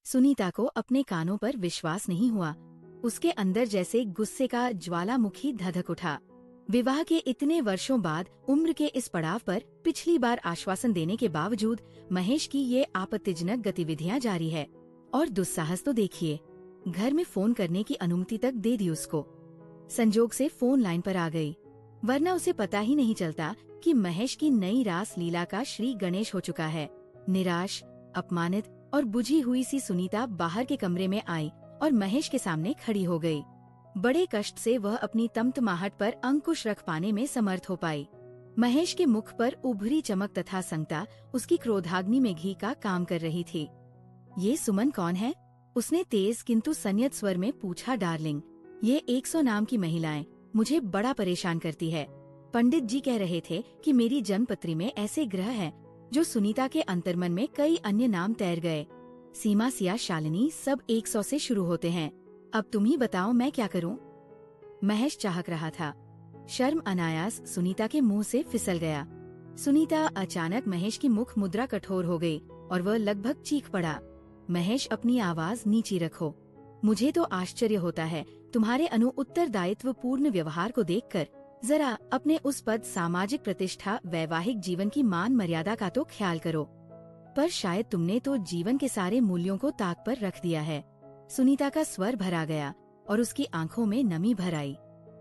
सुनीता को अपने कानों पर विश्वास नहीं हुआ। उसके अंदर जैसे गुस्से का ज्वालामुखी धधक उठा। विवाह के इतने वर्षों बाद उम्र के इस पड़ाव पर पिछली बार आश्वासन देने के बावजूद महेश की ये आपत्तिजनक गतिविधियां जारी है। और दुस्साहस तो देखिए, घर में फोन करने की अनुमति तक दे दी उसको। संजोग से फोन लाइन पर आ गई, वरना उसे पता ही नहीं चलता कि महेश की नई रास लीला का श्री गणेश हो चुका है। निराश, अपमानित और बुझी हुई सी सुनीता बाहर के कमरे में आई और महेश के सामने खड़ी हो गई। बड़े कष्ट से वह अपनी तमतमाहट पर अंकुश रख पाने में समर्थ हो पाई। महेश के मुख पर उभरी चमक तथा संगता उसकी क्रोधाग्नि में घी का काम कर रही थी। ये सुमन कौन है? उसने तेज किंतु संयत स्वर में पूछा। डार्लिंग, ये 100 नाम की महिलाएं मुझे बड़ा परेशान करती है। पंडित जी कह रहे थे कि मेरी जन्मपत्री में ऐसे ग्रह हैं जो सुनीता के अंतर्मन में कई अन्य नाम तैर गए। सीमा, सिया, शालिनी सब 100 से शुरू होते हैं। अब तुम ही बताओ मैं क्या करूं? महेश चाहक रहा था। शर्म अनायास सुनीता के मुंह से फिसल गया। सुनीता अचानक महेश की मुख मुद्रा कठोर हो गई और वह लगभग चीख पड़ा। महेश, अपनी आवाज नीची रखो। मुझे तो आश्चर्य होता है तुम्हारे उत्तरदायित्व पूर्ण व्यवहार को देखकर। जरा अपने उस पद, सामाजिक प्रतिष्ठा, वैवाहिक जीवन की मान मर्यादा का तो ख्याल करो। पर शायद तुमने तो जीवन के सारे मूल्यों को ताक पर रख दिया है। सुनीता का स्वर भरा गया और उसकी आंखों में नमी भर आई।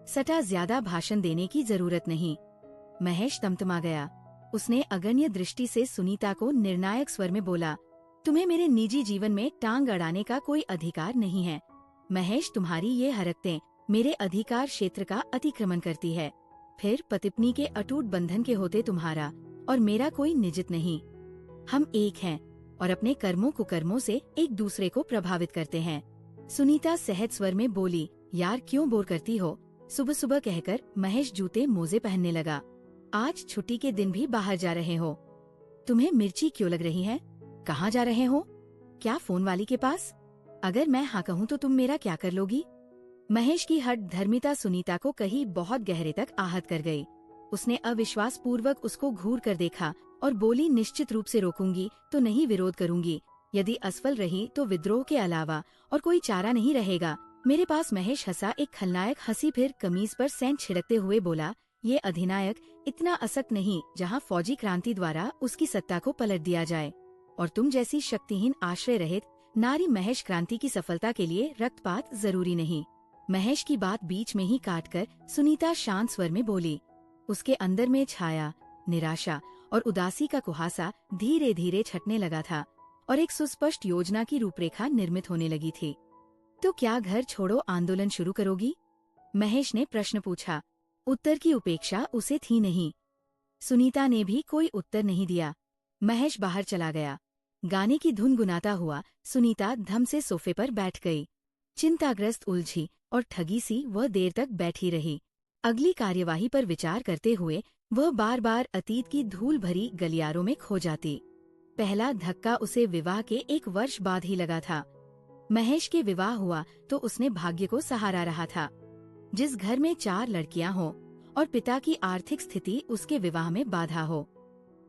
सटा, ज्यादा भाषण देने की जरूरत नहीं। महेश तमतमा गया। उसने अगण्य दृष्टि से सुनीता को निर्णायक स्वर में बोला, तुम्हें मेरे निजी जीवन में टांग अड़ाने का कोई अधिकार नहीं है। महेश, तुम्हारी ये हरकतें मेरे अधिकार क्षेत्र का अतिक्रमण करती है। फिर पतिपत्नी के अटूट बंधन के होते तुम्हारा और मेरा कोई निजित नहीं। हम एक हैं और अपने कर्मों कुकर्मों से एक दूसरे को प्रभावित करते हैं। सुनीता सहज स्वर में बोली, यार क्यों बोर करती हो? सुबह सुबह कहकर महेश जूते मोजे पहनने लगा। आज छुट्टी के दिन भी बाहर जा रहे हो? तुम्हें मिर्ची क्यों लग रही है? कहाँ जा रहे हो? क्या फोन वाली के पास? अगर मैं हाँ कहूँ तो तुम मेरा क्या कर लोगी? महेश की हठ धर्मिता सुनीता को कहीं बहुत गहरे तक आहत कर गई। उसने अविश्वास पूर्वक उसको घूर कर देखा और बोली, निश्चित रूप से रोकूंगी तो नहीं विरोध करूंगी। यदि असफल रही तो विद्रोह के अलावा और कोई चारा नहीं रहेगा मेरे पास। महेश हंसा, एक खलनायक हंसी, फिर कमीज पर सेंध छिड़कते हुए बोला, ये अधिनायक इतना असक्त नहीं जहाँ फौजी क्रांति द्वारा उसकी सत्ता को पलट दिया जाए। और तुम जैसी शक्तिहीन, आश्रय रहित नारी महेश क्रांति की सफलता के लिए रक्तपात जरूरी नहीं। महेश की बात बीच में ही काटकर सुनीता शांत स्वर में बोली। उसके अंदर में छाया, निराशा और उदासी का कुहासा धीरे धीरे छटने लगा था और एक सुस्पष्ट योजना की रूपरेखा निर्मित होने लगी थी। तो क्या घर छोड़ो आंदोलन शुरू करोगी? महेश ने प्रश्न पूछा। उत्तर की उपेक्षा उसे थी नहीं। सुनीता ने भी कोई उत्तर नहीं दिया। महेश बाहर चला गया। गाने की धुन गुनाता हुआ सुनीता धम से सोफे पर बैठ गई। चिंताग्रस्त, उलझी और ठगी सी वह देर तक बैठी रही। अगली कार्यवाही पर विचार करते हुए वह बार बार अतीत की धूल भरी गलियारों में खो जाती। पहला धक्का उसे विवाह के 1 वर्ष बाद ही लगा था। महेश के विवाह हुआ तो उसने भाग्य को सहारा रहा था। जिस घर में 4 लड़कियां हों और पिता की आर्थिक स्थिति उसके विवाह में बाधा हो,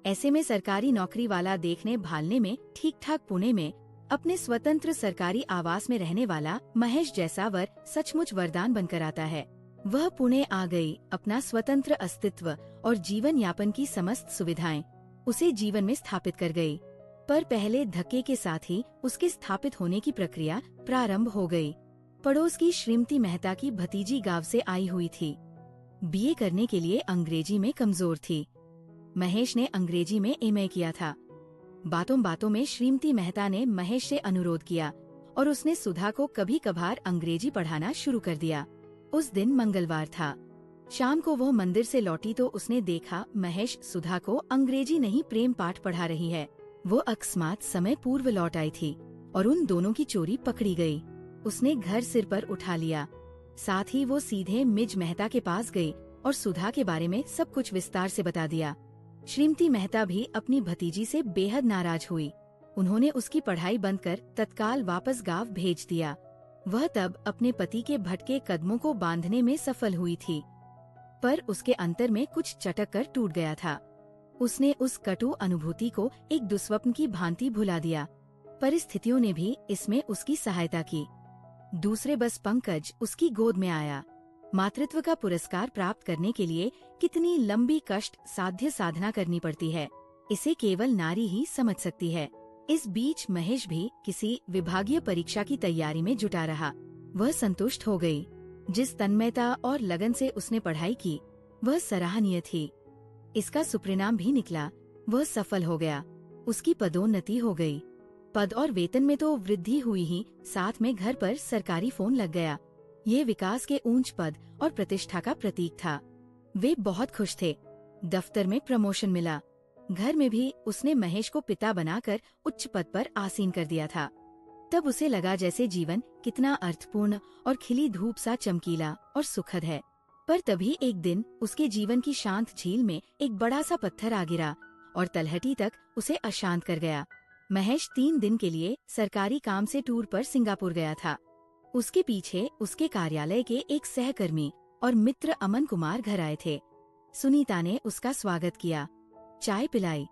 ऐसे में सरकारी नौकरी वाला देखने भालने में ठीक ठाक पुणे में अपने स्वतंत्र सरकारी आवास में रहने वाला महेश जैसा वर सचमुच वरदान बनकर आता है। वह पुणे आ गई। अपना स्वतंत्र अस्तित्व और जीवन यापन की समस्त सुविधाएं उसे जीवन में स्थापित कर गई। पर पहले धक्के के साथ ही उसके स्थापित होने की प्रक्रिया प्रारंभ हो गई। पड़ोस की श्रीमती मेहता की भतीजी गांव से आई हुई थी। बीए करने के लिए अंग्रेजी में कमजोर थी। महेश ने अंग्रेजी में एमए किया था। बातों बातों में श्रीमती मेहता ने महेश से अनुरोध किया और उसने सुधा को कभी कभार अंग्रेजी पढ़ाना शुरू कर दिया। उस दिन मंगलवार था। शाम को वो मंदिर से लौटी तो उसने देखा महेश सुधा को अंग्रेजी नहीं प्रेम पाठ पढ़ा रही है। वो अकस्मात समय पूर्व लौट आई थी और उन दोनों की चोरी पकड़ी गई। उसने घर सिर पर उठा लिया। साथ ही वो सीधे मिज मेहता के पास गई और सुधा के बारे में सब कुछ विस्तार से बता दिया। श्रीमती मेहता भी अपनी भतीजी से बेहद नाराज हुई। उन्होंने उसकी पढ़ाई बंद कर तत्काल वापस गांव भेज दिया। वह तब अपने पति के भटके कदमों को बांधने में सफल हुई थी, पर उसके अंतर में कुछ चटक कर टूट गया था। उसने उस कटु अनुभूति को एक दुस्वप्न की भांति भुला दिया। परिस्थितियों ने भी इसमें उसकी सहायता की। दूसरे बस पंकज उसकी गोद में आया। मातृत्व का पुरस्कार प्राप्त करने के लिए कितनी लंबी कष्ट साध्य साधना करनी पड़ती है, इसे केवल नारी ही समझ सकती है। इस बीच महेश भी किसी विभागीय परीक्षा की तैयारी में जुटा रहा। वह संतुष्ट हो गई। जिस तन्मयता और लगन से उसने पढ़ाई की वह सराहनीय थी। इसका सुपरिणाम भी निकला, वह सफल हो गया। उसकी पदोन्नति हो गई। पद और वेतन में तो वृद्धि हुई ही, साथ में घर पर सरकारी फोन लग गया। ये विकास के ऊंच पद और प्रतिष्ठा का प्रतीक था। वे बहुत खुश थे। दफ्तर में प्रमोशन मिला। घर में भी उसने महेश को पिता बनाकर उच्च पद पर आसीन कर दिया था। तब उसे लगा जैसे जीवन कितना अर्थपूर्ण और खिली धूप सा चमकीला और सुखद है। पर तभी एक दिन उसके जीवन की शांत झील में एक बड़ा सा पत्थर आ गिरा और तलहटी तक उसे अशांत कर गया। महेश 3 दिन के लिए सरकारी काम से टूर पर सिंगापुर गया था। उसके पीछे उसके कार्यालय के एक सहकर्मी और मित्र अमन कुमार घर आए थे। सुनीता ने उसका स्वागत किया, चाय पिलाई।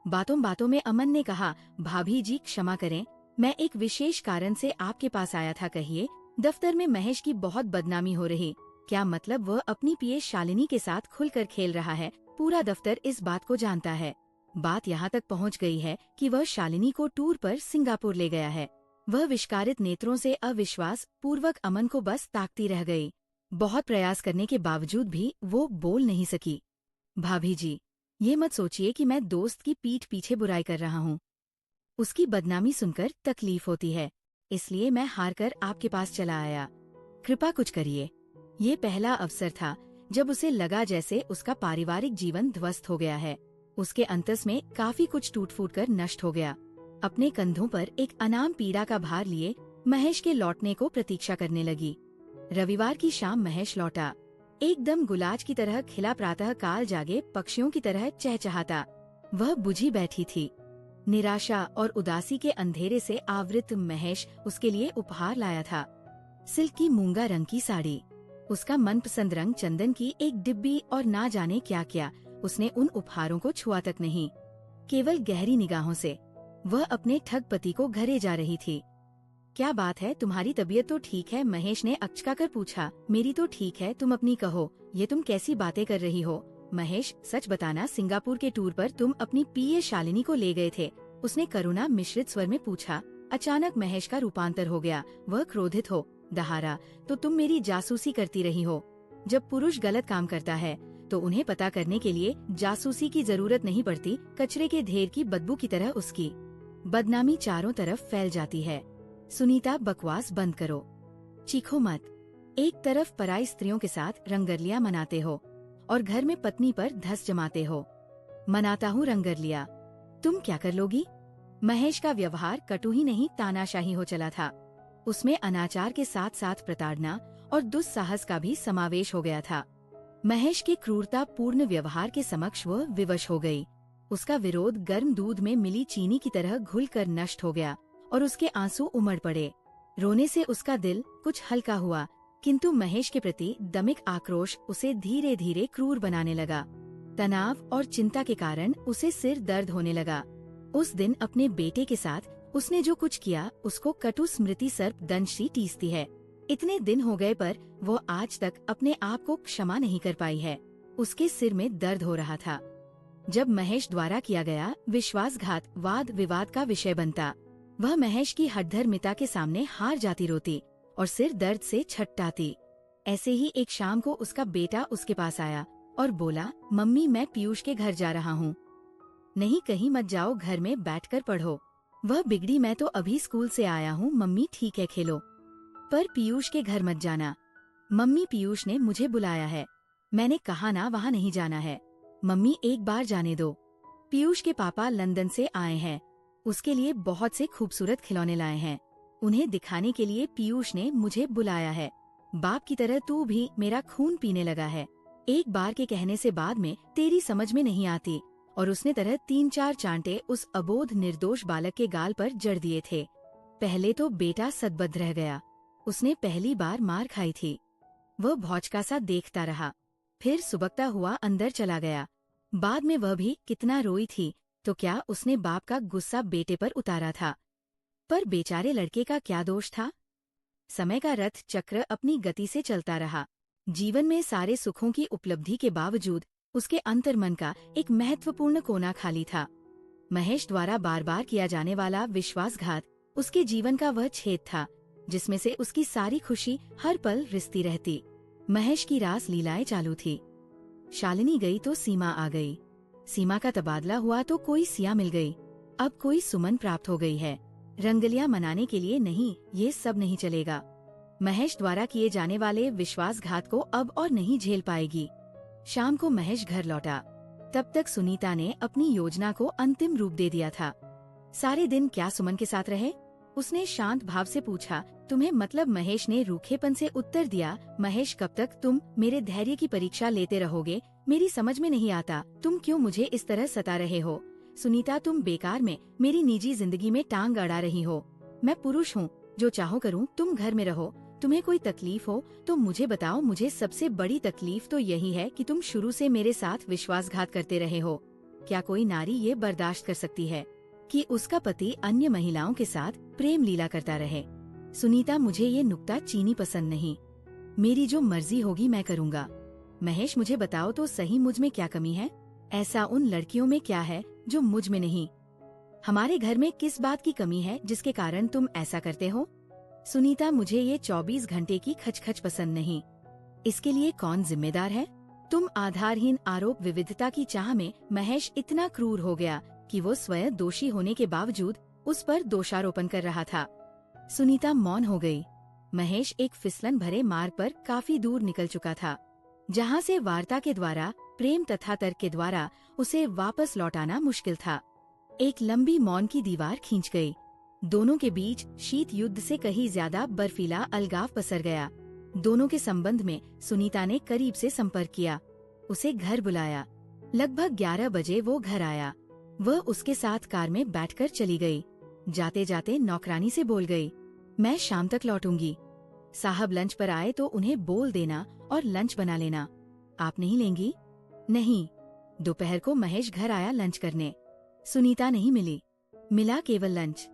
बातों बातों में अमन ने कहा, भाभी जी क्षमा करें, मैं एक विशेष कारण से आपके पास आया था। कहिए। दफ्तर में महेश की बहुत बदनामी हो रही। क्या मतलब? वह अपनी पीए शालिनी के साथ खुलकर खेल रहा है। पूरा दफ्तर इस बात को जानता है। बात यहाँ तक पहुँच गई है कि वह शालिनी को टूर पर सिंगापुर ले गया है। वह विस्फारित नेत्रों से अविश्वास पूर्वक अमन को बस ताकती रह गई। बहुत प्रयास करने के बावजूद भी वो बोल नहीं सकी। भाभी जी, ये मत सोचिए कि मैं दोस्त की पीठ पीछे बुराई कर रहा हूँ। उसकी बदनामी सुनकर तकलीफ होती है, इसलिए मैं हारकर आपके पास चला आया। कृपा कुछ करिए। ये पहला अवसर था जब उसे लगा जैसे उसका पारिवारिक जीवन ध्वस्त हो गया है। उसके अंतस में काफी कुछ टूट फूट कर नष्ट हो गया। अपने कंधों पर एक अनाम पीड़ा का भार लिए महेश के लौटने को प्रतीक्षा करने लगी। रविवार की शाम महेश लौटा, एकदम गुलाज की तरह खिला, प्रातः काल जागे पक्षियों की तरह चहचहाता। वह बुझी बैठी थी। निराशा और उदासी के अंधेरे से आवृत महेश उसके लिए उपहार लाया था। सिल्क की मूंगा रंग की साड़ी, उसका मनपसंद रंग चंदन की एक डिब्बी और ना जाने क्या क्या। उसने उन उपहारों को छुआ तक नहीं। केवल गहरी निगाहों से वह अपने ठग पति को घरे जा रही थी। क्या बात है, तुम्हारी तबीयत तो ठीक है? महेश ने अचका कर पूछा। मेरी तो ठीक है, तुम अपनी कहो। ये तुम कैसी बातें कर रही हो? महेश, सच बताना, सिंगापुर के टूर पर तुम अपनी पीए शालिनी को ले गए थे? उसने करुणा मिश्रित स्वर में पूछा। अचानक महेश का रूपांतर हो गया। वह क्रोधित हो दहाड़ा, तो तुम मेरी जासूसी करती रही हो। जब पुरुष गलत काम करता है तो उन्हें पता करने के लिए जासूसी की जरूरत नहीं पड़ती। कचरे के ढेर की बदबू की तरह उसकी बदनामी चारों तरफ फैल जाती है। सुनीता, बकवास बंद करो, चीखो मत। एक तरफ पराई स्त्रियों के साथ रंगरलिया मनाते हो और घर में पत्नी पर धस जमाते हो। मनाता हूँ रंगरलिया, तुम क्या कर लोगी? महेश का व्यवहार कटु ही नहीं तानाशाही हो चला था। उसमें अनाचार के साथ साथ प्रताड़ना और दुस्साहस का भी समावेश हो गया था। महेश के क्रूरता पूर्ण व्यवहार के समक्ष वह विवश हो गई। उसका विरोध गर्म दूध में मिली चीनी की तरह घुलकर नष्ट हो गया और उसके आंसू उमड़ पड़े। रोने से उसका दिल कुछ हल्का हुआ, किंतु महेश के प्रति दमिक आक्रोश उसे धीरे धीरे क्रूर बनाने लगा। तनाव और चिंता के कारण उसे सिर दर्द होने लगा। उस दिन अपने बेटे के साथ उसने जो कुछ किया उसको कटु स्मृति सर्प दंश सी टीसती है। इतने दिन हो गए पर वो आज तक अपने आप को क्षमा नहीं कर पाई है। उसके सिर में दर्द हो रहा था। जब महेश द्वारा किया गया विश्वासघात वाद विवाद का विषय बनता, वह महेश की हठधर्मिता के सामने हार जाती, रोती और सिर दर्द से छटपटाती। ऐसे ही एक शाम को उसका बेटा उसके पास आया और बोला, मम्मी, मैं पीयूष के घर जा रहा हूँ। नहीं, कहीं मत जाओ, घर में बैठकर पढ़ो। वह बिगड़ी, मैं तो अभी स्कूल से आया हूँ। मम्मी, ठीक है, खेलो, पर पीयूष के घर मत जाना। मम्मी, पीयूष ने मुझे बुलाया है। मैंने कहा ना, वहाँ नहीं जाना है। मम्मी, एक बार जाने दो। पीयूष के पापा लंदन से आए हैं। उसके लिए बहुत से खूबसूरत खिलौने लाए हैं। उन्हें दिखाने के लिए पीयूष ने मुझे बुलाया है। बाप की तरह तू भी मेरा खून पीने लगा है। एक बार के कहने से बाद में तेरी समझ में नहीं आती। और उसने तरह 3-4 चांटे उस अबोध निर्दोष बालक के गाल पर जड़ दिए थे। पहले तो बेटा सदबद्ध रह गया। उसने पहली बार मार खाई थी। वह भौचका सा देखता रहा, फिर सुबकता हुआ अंदर चला गया। बाद में वह भी कितना रोई थी, तो क्या उसने बाप का गुस्सा बेटे पर उतारा था। पर बेचारे लड़के का क्या दोष था? समय का रथ चक्र अपनी गति से चलता रहा। जीवन में सारे सुखों की उपलब्धि के बावजूद उसके अंतर्मन का एक महत्वपूर्ण कोना खाली था। महेश द्वारा बार बार किया जाने वाला विश्वासघात उसके जीवन का वह छेद था जिसमें से उसकी सारी खुशी हर पल रिश्ती रहती। महेश की रास लीलाएं चालू थी। शालिनी गई तो सीमा आ गई, सीमा का तबादला हुआ तो कोई सिया मिल गई, अब कोई सुमन प्राप्त हो गई है। रंगलियां मनाने के लिए नहीं, ये सब नहीं चलेगा। महेश द्वारा किए जाने वाले विश्वासघात को अब और नहीं झेल पाएगी। शाम को महेश घर लौटा। तब तक सुनीता ने अपनी योजना को अंतिम रूप दे दिया था। सारे दिन क्या सुमन के साथ रहे? उसने शांत भाव से पूछा, तुम्हें मतलब? महेश ने रूखेपन से उत्तर दिया, महेश कब तक तुम मेरे धैर्य की परीक्षा लेते रहोगे? मेरी समझ में नहीं आता, तुम क्यों मुझे इस तरह सता रहे हो? सुनीता, तुम बेकार में मेरी निजी जिंदगी में टांग अड़ा रही हो। मैं पुरुष हूँ, जो चाहो करूँ, तुम घर में रहो। तुम्हें कोई तकलीफ हो तो मुझे बताओ। मुझे सबसे बड़ी तकलीफ तो यही है कि तुम शुरू से मेरे साथ विश्वासघात करते रहे हो। क्या कोई नारी ये बर्दाश्त कर सकती है कि उसका पति अन्य महिलाओं के साथ प्रेम लीला करता रहे? सुनीता, मुझे ये नुक्ता चीनी पसंद नहीं। मेरी जो मर्जी होगी मैं करूँगा। महेश, मुझे बताओ तो सही, मुझ में क्या कमी है? ऐसा उन लड़कियों में क्या है जो मुझ में नहीं? हमारे घर में किस बात की कमी है जिसके कारण तुम ऐसा करते हो? सुनीता, मुझे ये 24 घंटे की खचखच पसंद नहीं। इसके लिए कौन जिम्मेदार है? तुम आधारहीन आरोप विविधता की चाह में महेश इतना क्रूर हो गया कि वो स्वयं दोषी होने के बावजूद उस पर दोषारोपण कर रहा था। सुनीता मौन हो गई। महेश एक फिसलन भरे मार्ग पर काफी दूर निकल चुका था, जहाँ से वार्ता के द्वारा, प्रेम तथा तर्क के द्वारा उसे वापस लौटाना मुश्किल था। एक लंबी मौन की दीवार खींच गई। दोनों के बीच शीत युद्ध से कहीं ज्यादा बर्फीला अलगाव पसर गया। दोनों के संबंध में सुनीता ने करीब से संपर्क किया, उसे घर बुलाया। लगभग 11 बजे वो घर आया। वह उसके साथ कार में बैठकर चली गई। जाते जाते नौकरानी से बोल गई, मैं शाम तक लौटूंगी। साहब लंच पर आए तो उन्हें बोल देना और लंच बना लेना। आप नहीं लेंगी? नहीं। दोपहर को महेश घर आया लंच करने। सुनीता नहीं मिली, मिला केवल लंच।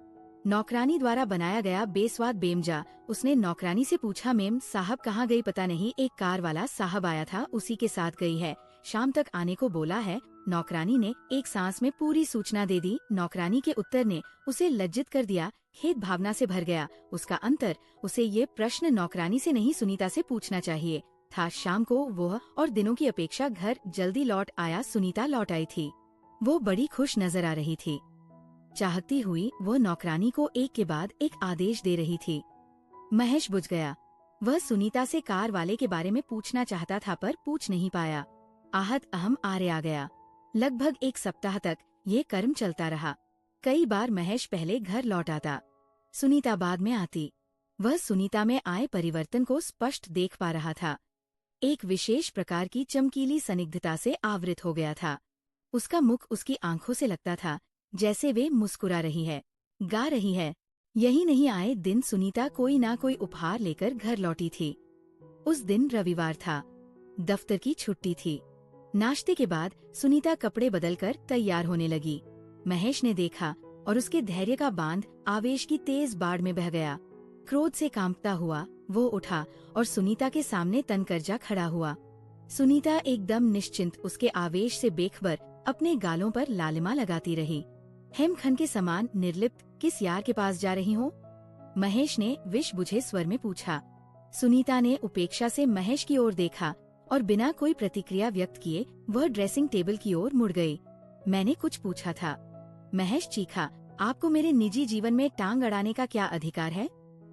नौकरानी द्वारा बनाया गया बेस्वाद बेमजा। उसने नौकरानी से पूछा, मेम साहब कहाँ गई? पता नहीं, एक कार वाला साहब आया था, उसी के साथ गई है, शाम तक आने को बोला है। नौकरानी ने एक सांस में पूरी सूचना दे दी। नौकरानी के उत्तर ने उसे लज्जित कर दिया, खेद भावना से भर गया उसका अंतर। उसे ये प्रश्न नौकरानी से नहीं सुनीता से पूछना चाहिए था। शाम को वह और दिनों की अपेक्षा घर जल्दी लौट आया। सुनीता लौट आई थी। वो बड़ी खुश नजर आ रही थी। चाहती हुई वो नौकरानी को एक के बाद एक आदेश दे रही थी। महेश बुझ गया। वह सुनीता से कार वाले के बारे में पूछना चाहता था पर पूछ नहीं पाया। आहत अहम आरे आ गया। लगभग 1 सप्ताह तक ये कर्म चलता रहा। कई बार महेश पहले घर लौट आता, सुनीता बाद में आती। वह सुनीता में आए परिवर्तन को स्पष्ट देख पा रहा था। एक विशेष प्रकार की चमकीली संदिग्धता से आवृत हो गया था। उसका मुख उसकी आंखों से लगता था जैसे वे मुस्कुरा रही है, गा रही है। यही नहीं, आए दिन सुनीता कोई ना कोई उपहार लेकर घर लौटी थी। उस दिन रविवार था, दफ्तर की छुट्टी थी। नाश्ते के बाद सुनीता कपड़े बदलकर तैयार होने लगी। महेश ने देखा और उसके धैर्य का बांध आवेश की तेज बाढ़ में बह गया। क्रोध से कांपता हुआ वो उठा और सुनीता के सामने तनकर्जा खड़ा हुआ। सुनीता एकदम निश्चिंत उसके आवेश से बेखबर अपने गालों पर लालिमा लगाती रही। हेमखंड के समान निर्लिप्त, किस यार के पास जा रही हो? महेश ने विष बुझे स्वर में पूछा। सुनीता ने उपेक्षा से महेश की ओर देखा और बिना कोई प्रतिक्रिया व्यक्त किए वह ड्रेसिंग टेबल की ओर मुड़ गई। मैंने कुछ पूछा था। महेश चीखा, आपको मेरे निजी जीवन में टांग अड़ाने का क्या अधिकार है?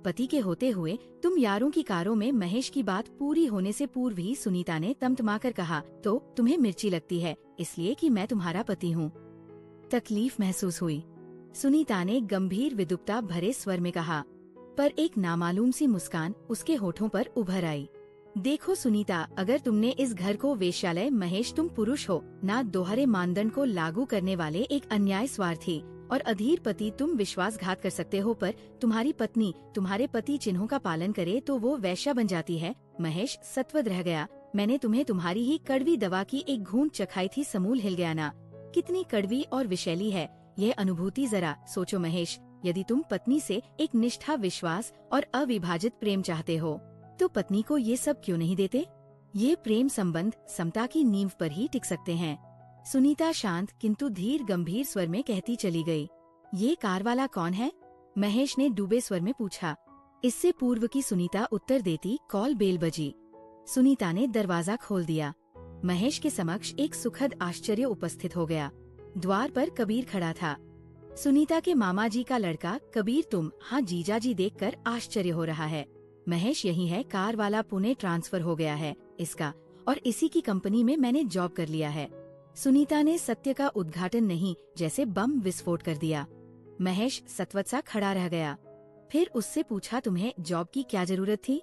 पति के होते हुए तुम यारों की कारों में। महेश की बात पूरी होने से पूर्व ही सुनीता ने तमतमाकर कहा, तो तुम्हें मिर्ची लगती है इसलिए कि मैं तुम्हारा पति हूँ? तकलीफ महसूस हुई। सुनीता ने गंभीर विदुप्ता भरे स्वर में कहा, पर एक नामालूम सी मुस्कान उसके होठों पर उभर आई। देखो सुनीता, अगर तुमने इस घर को वेश्यालय, महेश तुम पुरुष हो, ना दोहरे मानदंड को लागू करने वाले एक अन्याय स्वार्थी और अधीर पति। तुम विश्वासघात कर सकते हो पर तुम्हारी पत्नी तुम्हारे पति चिन्हों का पालन करे तो वो वैश्या बन जाती है। महेश सत्वद रह गया। मैंने तुम्हें तुम्हारी ही कड़वी दवा की एक घूंट चखाई थी, समूल हिल गया ना? कितनी कड़वी और विषैली है यह अनुभूति, जरा सोचो महेश। यदि तुम पत्नी से एक निष्ठा, विश्वास और अविभाजित प्रेम चाहते हो तो पत्नी को ये सब क्यों नहीं देते? ये प्रेम संबंध समता की नींव पर ही टिक सकते हैं। सुनीता शांत किंतु धीर गंभीर स्वर में कहती चली गई। ये कार वाला कौन है? महेश ने डूबे स्वर में पूछा। इससे पूर्व की सुनीता उत्तर देती कॉल बेल बजी। सुनीता ने दरवाजा खोल दिया। महेश के समक्ष एक सुखद आश्चर्य उपस्थित हो गया। द्वार पर कबीर खड़ा था। सुनीता के मामा जी का लड़का कबीर। तुम? हाँ जीजा जी, देखकर आश्चर्य हो रहा है। महेश यही है, कार वाला पुणे ट्रांसफर हो गया है इसका, और इसी की कंपनी में मैंने जॉब कर लिया है। सुनीता ने सत्य का उद्घाटन नहीं, जैसे बम विस्फोट कर दिया। महेश सत्वत सा खड़ा रह गया। फिर उससे पूछा, तुम्हें जॉब की क्या जरूरत थी?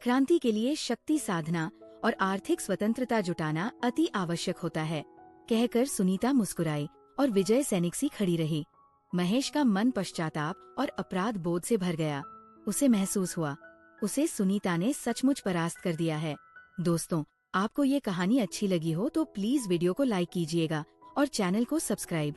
क्रांति के लिए शक्ति साधना और आर्थिक स्वतंत्रता जुटाना अति आवश्यक होता है, कहकर सुनीता मुस्कुराई और विजय सैनिक सी खड़ी रही। महेश का मन पश्चाताप और अपराध बोध से भर गया। उसे महसूस हुआ उसे सुनीता ने सचमुच परास्त कर दिया है। दोस्तों, आपको ये कहानी अच्छी लगी हो तो प्लीज वीडियो को लाइक कीजिएगा और चैनल को सब्सक्राइब